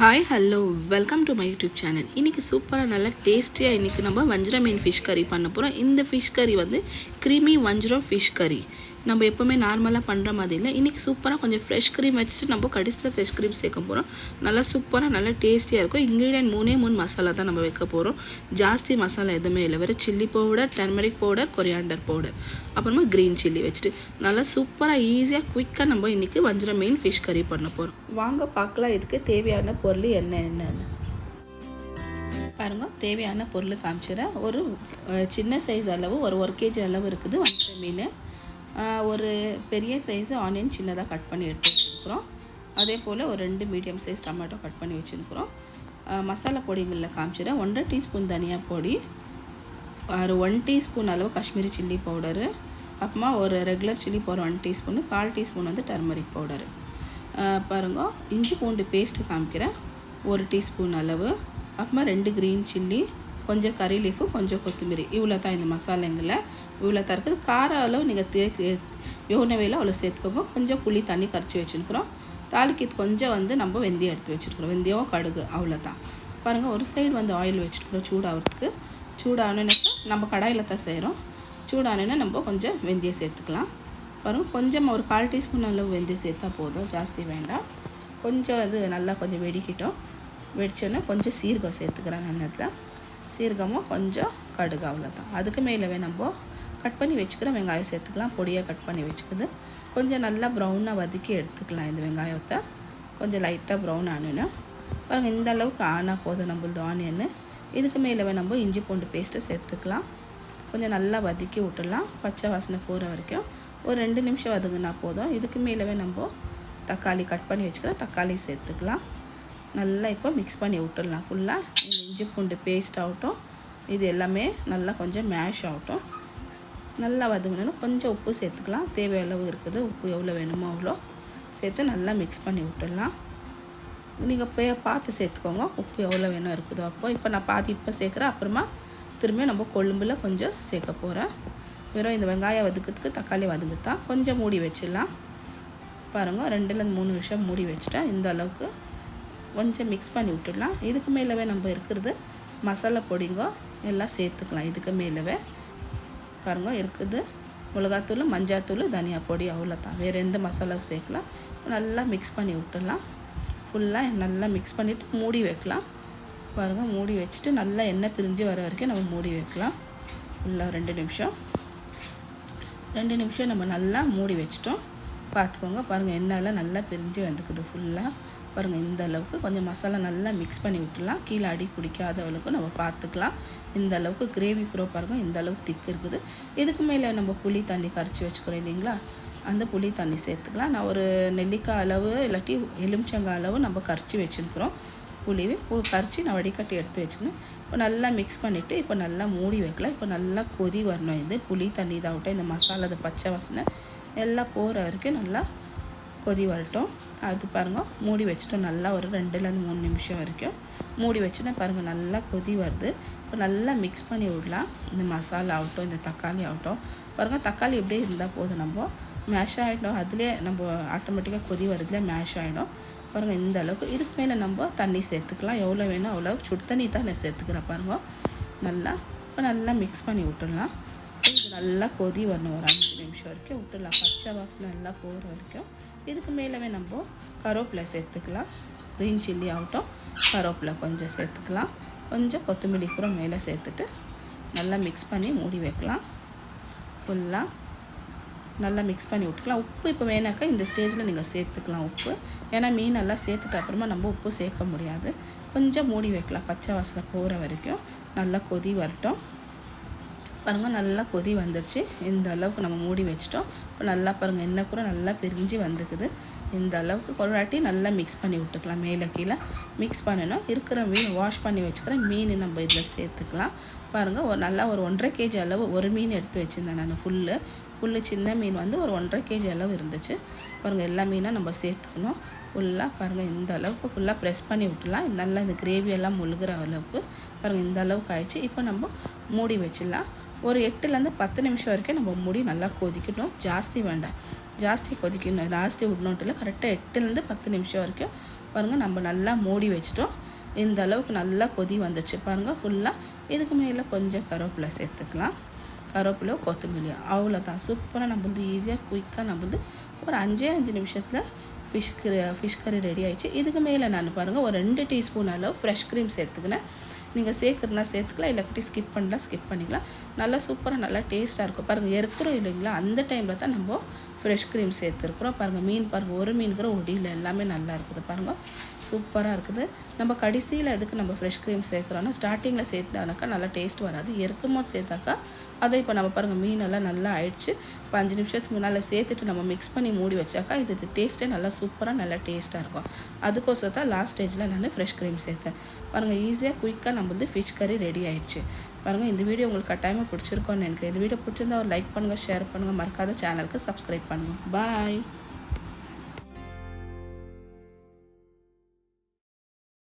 Hi hello welcome to my YouTube channel. இன்றைக்கி சூப்பராக நல்லா டேஸ்டியாக இன்றைக்கி நம்ம வஞ்சரம் மீன் ஃபிஷ் கறி பண்ண போகிறோம். இந்த ஃபிஷ் கறி வந்து க்ரீமி வஞ்சரம் ஃபிஷ் கறி. நம்ம எப்போவுமே நார்மலாக பண்ணுற மாதிரி இல்லை. இன்றைக்கி சூப்பராக கொஞ்சம் ஃப்ரெஷ் க்ரீம் வச்சுட்டு நம்ம கடைசியில் ஃப்ரெஷ் க்ரீம் சேர்க்க போகிறோம். நல்லா சூப்பராக நல்லா டேஸ்டியாக இருக்கும். இன்க்ரீடியன்ட் மூணு மசாலா தான் நம்ம வைக்க போகிறோம். ஜாஸ்தி மசாலா எதுவுமே இல்லை. வேறு chilli powder, turmeric powder, coriander powder, அப்புறமா க்ரீன் சில்லி வச்சுட்டு நல்லா சூப்பராக ஈஸியாக குயிக்காக நம்ம இன்றைக்கி வஞ்சரம் மீன் ஃபிஷ் கறி பண்ண போகிறோம். வாங்க பார்க்கலாம் இதுக்கு தேவையான பொருள் என்னென்னு பாருங்கள். தேவையான பொருள் காமிச்சிடறேன். ஒரு சின்ன சைஸ் அளவு ஒரு கேஜி அளவு இருக்குது வஞ்சரம் மீன். ஒரு பெரிய சைஸு ஆனியன் சின்னதாக கட் பண்ணி எடுத்து வச்சுருக்குறோம். அதே போல் ஒரு 2 மீடியம் சைஸ் டொமேட்டோ கட் பண்ணி வச்சுருக்குறோம். மசாலா பொடிகளில் காமிச்சிடறேன். 1.5 டீஸ்பூன் தனியா பொடி, ஒரு 1 டீஸ்பூன் அளவு காஷ்மீரி சில்லி பவுடரு, அப்புறமா ஒரு regular chilli powder 1 teaspoon, 1/4 teaspoon வந்து டர்மரிக் பவுடரு. பாருங்க, இஞ்சி பூண்டு பேஸ்ட்டு காமிக்கிறேன் 1 டீஸ்பூன் அளவு, அப்புறமா 2 க்ரீன் சில்லி, கொஞ்சம் கறி லீஃபு, கொஞ்சம் கொத்தமல்லி. இவ்வளோ தான் இந்த மசாலாங்களை. இவ்வளோ தான் இருக்குது. கார அளவு நீங்கள் யோனவையில் அவ்வளோ சேர்த்துக்கோங்க. கொஞ்சம் புளி தண்ணி கரைச்சி வச்சுருக்குறோம். தாளிக்கு கொஞ்சம் வந்து நம்ம வெந்தயம் எடுத்து வச்சுருக்குறோம். வெந்தயம், கடுகு, அவ்வளோ தான். பாருங்கள், ஒரு சைடு வந்து ஆயில் வச்சுருக்குறோம் சூடாகிறதுக்கு. சூடானோன்னா நம்ம கடாயில் தான் செய்கிறோம். சூடானோன்னா நம்ம கொஞ்சம் வெந்தயம் சேர்த்துக்கலாம். பாருங்கள், கொஞ்சம் ஒரு 1/4 டீஸ்பூன் அளவு வெந்தயம் சேர்த்தா போதும், ஜாஸ்தி வேண்டாம். கொஞ்சம் அது நல்லா கொஞ்சம் வெடிக்கிட்டோம். வெடிச்சோன்னா கொஞ்சம் சீரகம் சேர்த்துக்கிறேன். நல்லதில் சீரகமும் கொஞ்சம் கடுகு, அவ்வளோதான். அதுக்கு மேலவே நம்ம கட் பண்ணி வச்சுக்கிற வெங்காயம் சேர்த்துக்கலாம். பொடியாக கட் பண்ணி வச்சுக்குது. கொஞ்சம் நல்லா ப்ரௌனாக வதக்கி எடுத்துக்கலாம். இந்த வெங்காயத்தை கொஞ்சம் லைட்டாக ப்ரௌன் ஆனோன்னா பாருங்கள், இந்த அளவுக்கு ஆனால் போதும் நம்மளது ஆனியன்னு. இதுக்கு மேலவே நம்ம இஞ்சி பூண்டு பேஸ்ட்டை சேர்த்துக்கலாம். கொஞ்சம் நல்லா வதக்கி விட்டுடலாம். பச்சை வாசனை போகிற வரைக்கும் ஒரு 2 நிமிஷம் வதங்கினா போதும். இதுக்கு மேலவே நம்ம தக்காளி கட் பண்ணி வச்சுக்கிற தக்காளி சேர்த்துக்கலாம். நல்லா இப்போ மிக்ஸ் பண்ணி விட்டுடலாம். ஃபுல்லாக இந்த இஞ்சி பூண்டு பேஸ்ட் ஆகட்டும், இது எல்லாமே நல்லா கொஞ்சம் மேஷ் ஆகட்டும். நல்லா வதங்கணும். கொஞ்சம் உப்பு சேர்த்துக்கலாம். தேவை அளவு இருக்குது. உப்பு எவ்வளோ வேணுமோ அவ்வளோ சேர்த்து நல்லா மிக்ஸ் பண்ணி விட்டுடலாம். நீங்கள் பார்த்து சேர்த்துக்கோங்க உப்பு எவ்வளோ வேணும் இருக்குதோ. இப்போ நான் பார்த்து இப்போ சேர்க்குறேன். அப்புறமா திரும்பியும் நம்ம கொழும்பில் கொஞ்சம் சேர்க்க போகிறேன். வெறும் இந்த வெங்காயம் வதக்கிறதுக்கு தக்காளி வதங்குத்தான். கொஞ்சம் மூடி வச்சிடலாம். பாருங்கள், 2லேருந்து 3 நிமிஷம் மூடி வச்சுட்டேன். இந்த அளவுக்கு கொஞ்சம் மிக்ஸ் பண்ணி விட்டுடலாம். இதுக்கு மேலவே நம்ம இருக்கிறது மசாலா பொடிங்க எல்லாம் சேர்த்துக்கலாம். இதுக்கு மேலவே பாருங்கள் இருக்குது மிளகாத்தூள், மஞ்சாத்தூள், தனியா பொடி, அவ்வளோதான். வேறு எந்த மசாலாவும் சேர்க்கலாம். நல்லா மிக்ஸ் பண்ணி விட்டுடலாம். ஃபுல்லாக நல்லா மிக்ஸ் பண்ணிவிட்டு மூடி வைக்கலாம். பாருங்கள், மூடி வச்சுட்டு நல்லா எண்ணெய் பிரிஞ்சு வர வரைக்கும் நம்ம மூடி வைக்கலாம். ஃபுல்லாக 2 நிமிஷம் நம்ம நல்லா மூடி வச்சிட்டோம். பார்த்துக்கோங்க. பாருங்கள், எண்ணெயெல்லாம் நல்லா பிரிஞ்சு வந்துக்குது ஃபுல்லாக. பாருங்கள், இந்த அளவுக்கு கொஞ்சம் மசாலா நல்லா மிக்ஸ் பண்ணி விட்டுலாம். கீழே அடி பிடிக்காத அளவுக்கு நம்ம பார்த்துக்கலாம். இந்த அளவுக்கு கிரேவி ப்ரோ பாருங்கள், இந்த அளவுக்கு திக்கு இருக்குது. இதுக்கு மேலே நம்ம புளி தண்ணி கரைச்சி வச்சுக்கிறோம் இல்லைங்களா, அந்த புளி தண்ணி சேர்த்துக்கலாம். நான் ஒரு நெல்லிக்காய் அளவு இல்லாட்டி எலுமிச்சங்காய் அளவு நம்ம கரைச்சி வச்சுருக்குறோம். கரைச்சி நான் வடிகட்டி எடுத்து வச்சுக்கணும். இப்போ நல்லா மிக்ஸ் பண்ணிவிட்டு இப்போ நல்லா மூடி வைக்கலாம். இப்போ நல்லா கொதி வரணும். இது புளி தண்ணி இதாகட்டும், இந்த மசாலா பச்சை வாசனை எல்லாம் போகிற வரைக்கும் நல்லா கொதி வரட்டும். அது பாருங்கள், மூடி வச்சுட்டோம். நல்லா ஒரு 2லேருந்து 3 நிமிஷம் வரைக்கும் மூடி வச்சுன்னா பாருங்கள் நல்லா கொதி வருது. இப்போ நல்லா மிக்ஸ் பண்ணி விடலாம். இந்த மசாலா ஆகட்டும், இந்த தக்காளி ஆகட்டும். பாருங்கள், தக்காளி எப்படியே இருந்தால் போதும். நம்ம மேஷ் ஆகிடும். அதிலே நம்ம ஆட்டோமேட்டிக்காக கொதி வரதுலேயே மேஷ் ஆகிடும். பாருங்கள், இந்த அளவுக்கு. இதுக்கு மேலே நம்ம தண்ணி சேர்த்துக்கலாம். எவ்வளோ வேணும் அவ்வளோ. சுடு தண்ணி தான் நான் சேர்த்துக்கிறேன். பாருங்கள், நல்லா இப்போ நல்லா மிக்ஸ் பண்ணி விட்டுடலாம். இது நல்லா கொதி வரணும். ஒரு 5 நிமிஷம் வரைக்கும் விட்டுடலாம். பச்சை வாசனை நல்லா போகிற வரைக்கும். இதுக்கு மேலவே நம்ம கருவேப்பிலை சேர்த்துக்கலாம். க்ரீன் சில்லி ஆகட்டும், கருவேப்பிலை கொஞ்சம் சேர்த்துக்கலாம். கொஞ்சம் கொத்தமல்லி கூட மேலே சேர்த்துட்டு நல்லா மிக்ஸ் பண்ணி மூடி வைக்கலாம். ஃபுல்லாக நல்லா மிக்ஸ் பண்ணி விட்டுக்கலாம். உப்பு இப்போ வேணாக்கா இந்த ஸ்டேஜில் நீங்கள் சேர்த்துக்கலாம் உப்பு. ஏன்னா மீன் நல்லா சேர்த்துட்டு அப்புறமா நம்ம உப்பு சேர்க்க முடியாது. கொஞ்சம் மூடி வைக்கலாம். பச்சை வாசனை போகிற வரைக்கும் நல்லா கொதி வரட்டும். பாருங்கள், நல்லா கொதி வந்துடுச்சு. இந்த அளவுக்கு நம்ம மூடி வச்சிட்டோம். இப்போ நல்லா பாருங்கள், எண்ணெய் கூட நல்லா பிரிஞ்சு வந்துக்குது. இந்த அளவுக்கு கொள்ளாட்டி நல்லா மிக்ஸ் பண்ணி விட்டுக்கலாம். மேலே கீழே மிக்ஸ் பண்ணணும். இருக்கிற மீன் வாஷ் பண்ணி வச்சுக்கிற மீன் நம்ம இதில் சேர்த்துக்கலாம். பாருங்கள், நல்லா ஒரு 1.5 கேஜி அளவு ஒரு மீன் எடுத்து வச்சுருந்தேன் நான். ஃபுல்லு சின்ன மீன் வந்து ஒரு 1.5 கேஜி அளவு இருந்துச்சு. பாருங்கள், எல்லா மீனாக நம்ம சேர்த்துக்கணும். ஃபுல்லாக பாருங்கள், இந்த அளவுக்கு ஃபுல்லாக ப்ரெஸ் பண்ணி விட்டுலாம். நல்லா இந்த கிரேவியெல்லாம் முழுகிற அளவுக்கு பாருங்கள், இந்த அளவுக்கு ஆயிடுச்சு. இப்போ நம்ம மூடி வச்சிடலாம். ஒரு 8லேருந்து 10 நிமிஷம் வரைக்கும் நம்ம மூடி நல்லா கொதிக்கட்டும். ஜாஸ்தி வேண்டாம், ஜாஸ்தி கொதிக்கணும், ஜாஸ்தி விடணுன்ட்டு இல்லை. கரெக்டாக 8லேருந்து 10 நிமிஷம் வரைக்கும் பாருங்கள் நம்ம நல்லா மூடி வச்சிட்டோம். இந்த அளவுக்கு நல்லா கொதி வந்துடுச்சு பாருங்கள் ஃபுல்லாக. இதுக்கு மேலே கொஞ்சம் கருவேப்பிலை சேர்த்துக்கலாம். கருவேப்பிலை கொத்தமல்லி அவ்வளோதான். சூப்பராக நம்மளது ஈஸியாக குயிக்காக நம்மளது ஒரு 5 நிமிஷத்தில் ஃபிஷ் கறி ரெடி ஆகிடுச்சு. இதுக்கு மேலே நான் பாருங்கள் ஒரு 2 டீஸ்பூன் அளவு ஃப்ரெஷ் க்ரீம் சேர்த்துக்கினேன். நீங்கள் சேர்க்குறதுனா சேர்த்துக்கலாம், இல்லாட்டி ஸ்கிப் பண்ணிக்கலாம். நல்லா சூப்பராக நல்லா டேஸ்ட்டாக இருக்கும் பாருங்கள். இருக்கிறோம் இல்லைங்களா, அந்த டைமில் தான் நம்ம ஃப்ரெஷ் க்ரீம் சேர்த்துருக்குறோம் பாருங்கள். மீன் பாருங்கள், ஒரு மீன் கூட ஒடியில் எல்லாமே நல்லா இருக்குது பாருங்கள், சூப்பராக இருக்குது. நம்ம கடைசியில் எதுக்கு நம்ம ஃப்ரெஷ் க்ரீம் சேர்க்குறோன்னா, ஸ்டார்டிங்கில் சேர்த்தானாக்கா நல்லா டேஸ்ட் வராது. இறக்கும் போது சேர்த்தாக்கா அதை இப்போ நம்ம பாருங்கள் மீனெல்லாம் நல்லா ஆயிடுச்சு. இப்போ 5 நிமிஷத்துக்கு முன்னால் சேர்த்துட்டு நம்ம மிக்ஸ் பண்ணி மூடி வச்சாக்கா இது டேஸ்ட்டே நல்லா சூப்பராக நல்லா டேஸ்ட்டாக இருக்கும். அதுக்கோசரம் தான் லாஸ்ட் ஸ்டேஜில் நான் ஃப்ரெஷ் க்ரீம் சேர்த்தேன் பாருங்கள். ஈஸியாக குயிக்காக நம்ம ஃபிஷ் கறி ரெடி ஆயிடுச்சு பாருங்கள். இந்த வீடியோ உங்களுக்கு கட்டாயமாக பிடிச்சிருக்கோன்னு நினைக்கிறேன். இந்த வீடியோ பிடிச்சிருந்தா ஒரு லைக் பண்ணுங்கள், ஷேர் பண்ணுங்கள், மறக்காத சேனலுக்கு சப்ஸ்கிரைப் பண்ணுங்கள். பாய்.